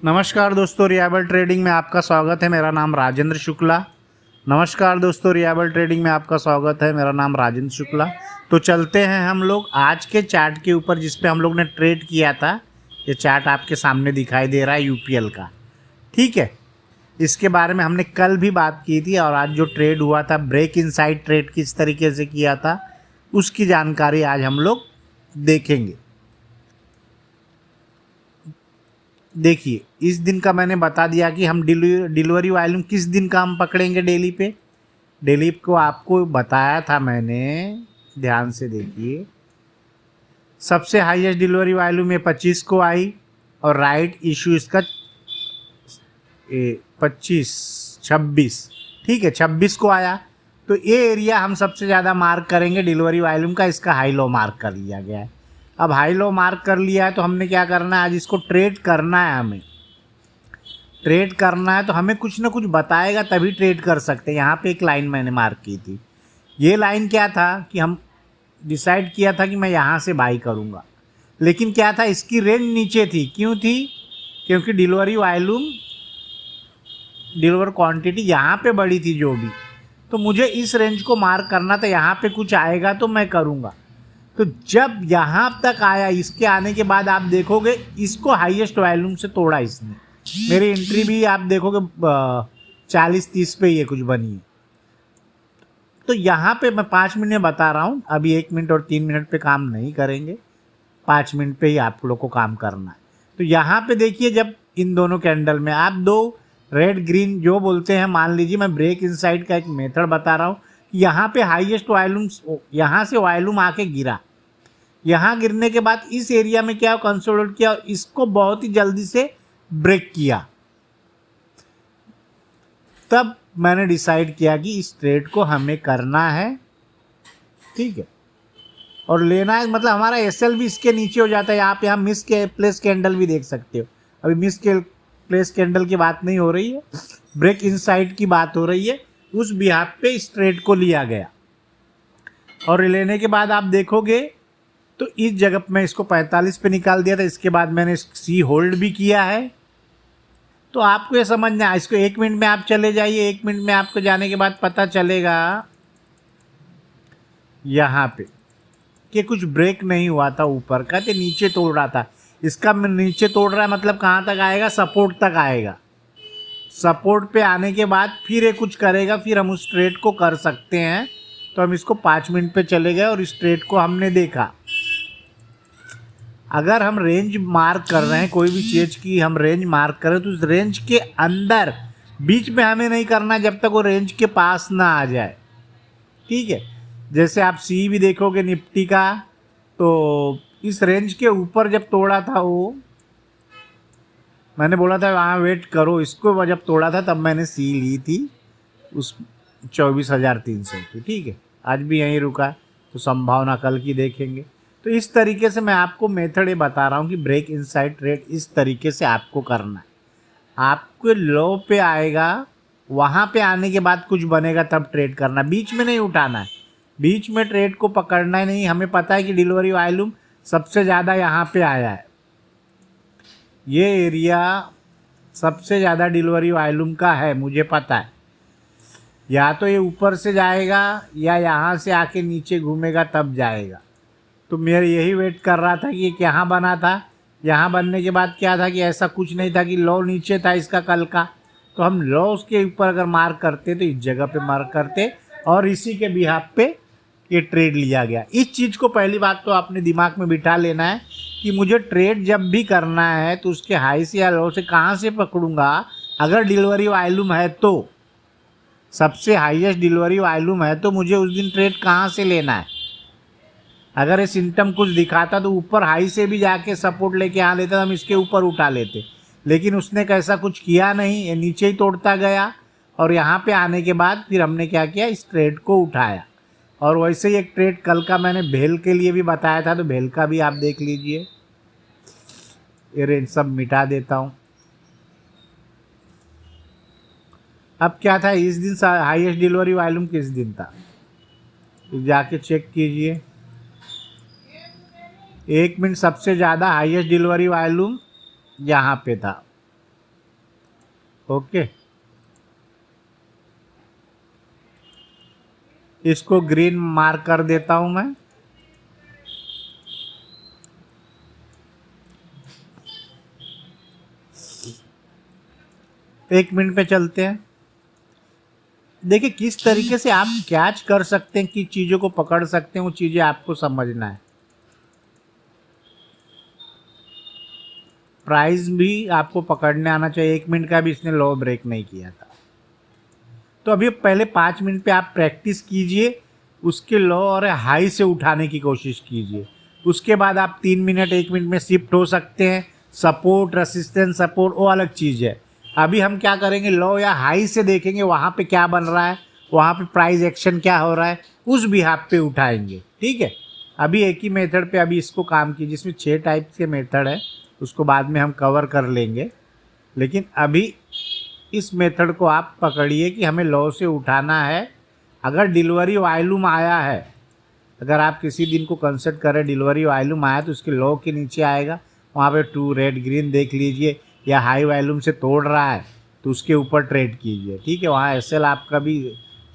नमस्कार दोस्तों, रियाबल ट्रेडिंग में आपका स्वागत है। मेरा नाम राजेंद्र शुक्ला। नमस्कार दोस्तों, रियाबल ट्रेडिंग में आपका स्वागत है। मेरा नाम राजेंद्र शुक्ला। तो चलते हैं हम लोग आज के चार्ट के ऊपर, जिस पे हम लोग ने ट्रेड किया था। ये चार्ट आपके सामने दिखाई दे रहा है यूपीएल का, ठीक है। इसके बारे में हमने कल भी बात की थी और आज जो ट्रेड हुआ था, ब्रेक इनसाइड ट्रेड किस तरीके से किया था, उसकी जानकारी आज हम लोग देखेंगे। देखिए, इस दिन का मैंने बता दिया कि हम डिलीवरी वॉल्यूम किस दिन का हम पकड़ेंगे डेली पे। डेली को आपको बताया था मैंने, ध्यान से देखिए। सबसे हाईएस्ट डिलीवरी वॉल्यूम में 25 को आई और राइट इशू इसका 26, ठीक है, 26 को आया। तो ये एरिया हम सबसे ज़्यादा मार्क करेंगे डिलीवरी वॉल्यूम का। इसका हाई लो मार्क कर लिया गया है। अब हाई लो मार्क कर लिया है तो हमने क्या करना है, आज इसको ट्रेड करना है। हमें ट्रेड करना है तो हमें कुछ ना कुछ बताएगा तभी ट्रेड कर सकते हैं। यहाँ पे एक लाइन मैंने मार्क की थी। ये लाइन क्या था कि हम डिसाइड किया था कि मैं यहाँ से बाई करूँगा, लेकिन क्या था, इसकी रेंज नीचे थी। क्यों थी? क्योंकि डिलीवरी वॉल्यूम, डिलीवर क्वांटिटी यहाँ पे बड़ी थी जो भी। तो मुझे इस रेंज को मार्क करना था, यहाँ पे कुछ आएगा तो मैं करूँगा। तो जब यहाँ तक आया, इसके आने के बाद आप देखोगे इसको हाईएस्ट वॉल्यूम से तोड़ा इसने। मेरी एंट्री भी आप देखोगे 40-30 पे ये कुछ बनी है। तो यहाँ पे मैं 5 मिनट में बता रहा हूँ, अभी 1 मिनट और 3 मिनट पे काम नहीं करेंगे, 5 मिनट पे ही आप लोग को काम करना है। तो यहाँ पे देखिए, जब इन दोनों कैंडल में आप दो रेड ग्रीन जो बोलते हैं, मान लीजिए मैं ब्रेक इनसाइड का एक मेथड बता रहा हूँ। यहाँ पे हाईएस्ट वॉल्यूम, यहाँ से वॉल्यूम आके गिरा। यहाँ गिरने के बाद इस एरिया में क्या कंसोलिडेट किया और इसको बहुत ही जल्दी से ब्रेक किया। तब मैंने डिसाइड किया कि इस ट्रेड को हमें करना है, ठीक है, और लेना है। मतलब हमारा एसएल भी इसके नीचे हो जाता है। यहाँ पे हम मिस के प्लेस कैंडल भी देख सकते हो। अभी मिस के प्लेस कैंडल की बात नहीं हो रही है, ब्रेक इनसाइड की बात हो रही है। उस बिहाफ पे इस ट्रेड को लिया गया और लेने के बाद आप देखोगे तो इस जगह पे मैं इसको 45 पे निकाल दिया था। इसके बाद मैंने सी होल्ड भी किया है। तो आपको ये समझना है, इसको 1 मिनट में आप चले जाइए। 1 मिनट में आपको जाने के बाद पता चलेगा यहाँ पे कि कुछ ब्रेक नहीं हुआ था ऊपर का, तो नीचे तोड़ रहा था। इसका नीचे तोड़ रहा है मतलब कहाँ तक आएगा? सपोर्ट तक आएगा। सपोर्ट पे आने के बाद फिर ये कुछ करेगा, फिर हम उस ट्रेड को कर सकते हैं। तो हम इसको 5 मिनट पे चले गए और इस ट्रेड को हमने देखा। अगर हम रेंज मार्क कर रहे हैं, कोई भी चीज़ की हम रेंज मार्क करें, तो उस रेंज के अंदर, बीच में हमें नहीं करना जब तक वो रेंज के पास ना आ जाए, ठीक है। जैसे आप सी भी देखोगे निफ्टी का, तो इस रेंज के ऊपर जब तोड़ा था, वो मैंने बोला था वहाँ वेट करो, इसको जब तोड़ा था तब मैंने सी ली थी उस 24,300 की, ठीक है। आज भी यहीं रुका, तो संभावना कल की देखेंगे। तो इस तरीके से मैं आपको मेथड ये बता रहा हूँ कि ब्रेक इनसाइड ट्रेड इस तरीके से आपको करना है। आपको लो पे आएगा, वहाँ पे आने के बाद कुछ बनेगा तब ट्रेड करना, बीच में नहीं उठाना है। बीच में ट्रेड को पकड़ना ही नहीं। हमें पता है कि डिलीवरी वॉल्यूम सबसे ज़्यादा यहाँ पे आया है। ये एरिया सबसे ज़्यादा डिलीवरी वॉल्यूम का है, मुझे पता है। या तो ये ऊपर से जाएगा या यहाँ से आके नीचे घूमेगा तब जाएगा। तो मेरा यही वेट कर रहा था कि ये यहाँ बना था। यहाँ बनने के बाद क्या था कि ऐसा कुछ नहीं था कि लो नीचे था इसका कल का, तो हम लो उसके ऊपर अगर मार्क करते तो इस जगह पे मार्क करते और इसी के बिहाफ पे ये ट्रेड लिया गया। इस चीज़ को पहली बात तो आपने दिमाग में बिठा लेना है कि मुझे ट्रेड जब भी करना है तो उसके हाई से या लो से कहाँ से पकड़ूंगा। अगर डिलीवरी वॉल्यूम है तो, सबसे हाईएस्ट डिलीवरी वॉल्यूम है तो मुझे उस दिन ट्रेड कहाँ से लेना है। अगर ये सिम्टम कुछ दिखाता तो ऊपर हाई से भी जाके सपोर्ट लेके आ लेता, हम इसके ऊपर उठा लेते। लेकिन उसने कैसा कुछ किया नहीं, ये नीचे ही तोड़ता गया और यहाँ पे आने के बाद फिर हमने क्या किया, इस ट्रेड को उठाया। और वैसे ही एक ट्रेड कल का मैंने भेल के लिए भी बताया था, तो भेल का भी आप देख लीजिए। ये रेंज सब मिटा देता हूँ। अब क्या था, इस दिन हाईएस्ट डिलीवरी वॉल्यूम किस दिन था, तो जाके चेक कीजिए। 1 मिनट सबसे ज़्यादा हाईएस्ट डिलीवरी वॉल्यूम यहाँ पे था। ओके, इसको ग्रीन मार्क कर देता हूं मैं। एक मिनट पे चलते हैं। देखिए किस तरीके से आप कैच कर सकते हैं, कि चीज़ों को पकड़ सकते हैं, वो चीज़ें आपको समझना है। प्राइस भी आपको पकड़ने आना चाहिए। 1 मिनट का भी इसने लो ब्रेक नहीं किया था। तो अभी पहले 5 मिनट पे आप प्रैक्टिस कीजिए, उसके लो और हाई से उठाने की कोशिश कीजिए। उसके बाद आप 3 मिनट 1 मिनट में शिफ्ट हो सकते हैं। सपोर्ट, रेसिस्टेंस, सपोर्ट वो अलग चीज़ है। अभी हम क्या करेंगे, लो या हाई से देखेंगे वहाँ पे क्या बन रहा है, वहाँ पे प्राइस एक्शन क्या हो रहा है, उस बिहाफ पे उठाएंगे। ठीक है, अभी एक ही मेथड पे अभी इसको काम कीजिए। इसमें 6 टाइप के मेथड है, उसको बाद में हम कवर कर लेंगे। लेकिन अभी इस मेथड को आप पकड़िए कि हमें लो से उठाना है। अगर डिलीवरी वॉल्यूम आया है, अगर आप किसी दिन को कंसिडर करें डिलीवरी वॉल्यूम आया, तो उसके लो के नीचे आएगा, वहाँ पे 2 रेड ग्रीन देख लीजिए, या हाई वॉल्यूम से तोड़ रहा है तो उसके ऊपर ट्रेड कीजिए। ठीक है, वहाँ एसएल आपका भी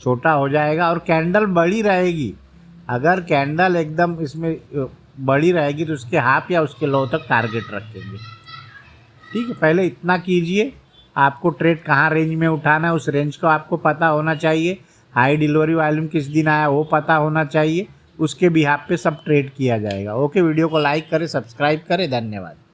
छोटा हो जाएगा और कैंडल बड़ी रहेगी। अगर कैंडल एकदम इसमें बड़ी रहेगी तो उसके हाफ या उसके लो तक टारगेट रखेंगे। ठीक है, पहले इतना कीजिए। आपको ट्रेड कहाँ रेंज में उठाना है, उस रेंज को आपको पता होना चाहिए। हाई डिलीवरी वॉल्यूम किस दिन आया वो पता होना चाहिए। उसके बिहाफ पे सब ट्रेड किया जाएगा। ओके, वीडियो को लाइक करें, सब्सक्राइब करें। धन्यवाद।